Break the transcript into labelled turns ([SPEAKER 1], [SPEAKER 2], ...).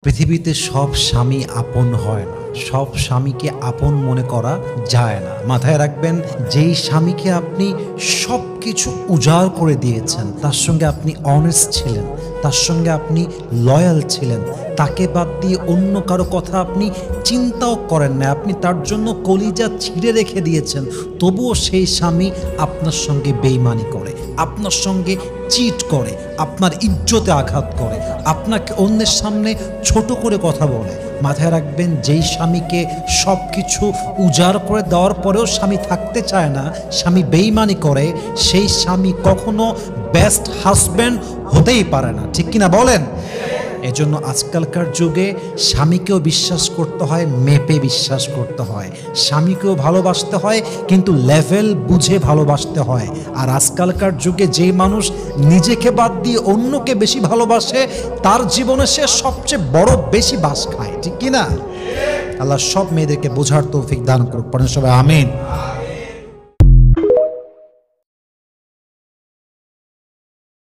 [SPEAKER 1] পৃথিবীতে সব স্বামী আপন হয় না, সব স্বামীকে আপন মনে করা যায় না। মাথায় রাখবেন, যেই স্বামীকে আপনি সব কিছু উজাড় করে দিয়েছেন, তার সঙ্গে আপনি অনেস্ট ছিলেন, তার সঙ্গে আপনি লয়াল ছিলেন, তাকে বাদ দিয়ে অন্য কারো কথা আপনি চিন্তাও করেন না, আপনি তার জন্য কলিজা ছিঁড়ে রেখে দিয়েছেন, তবুও সেই স্বামী আপনার সঙ্গে বেইমানি করে, আপনার সঙ্গে চিট করে, আপনার ইজ্জতে আঘাত করে, আপনাকে অন্যের সামনে ছোট করে কথা বলে। মাথায় রাখবেন, যেই স্বামীকে সব কিছু উজাড় করে দেওয়ার পরেও স্বামী থাকতে চায় না, স্বামী বেইমানি করে, সেই স্বামী কখনো বেস্ট হাজব্যান্ড হতেই পারে না। ঠিক কিনা বলেন? এজন্য আজকালকার যুগে স্বামীকেও বিশ্বাস করতে হয়, মেপে বিশ্বাস করতে হয়। স্বামীকেও ভালোবাসতে হয়, কিন্তু লেভেল বুঝে ভালোবাসতে হয়। আর আজকালকার যুগে যে মানুষ নিজেকে বাদ দিয়ে অন্যকে বেশি ভালোবাসে, তার জীবনে সে সবচেয়ে বড় বেশি বাস খায়। ঠিক কিনা? আল্লাহ সব মেয়েদেরকে বোঝার তৌফিক দান করুক। পড়েন সবাই আমিন।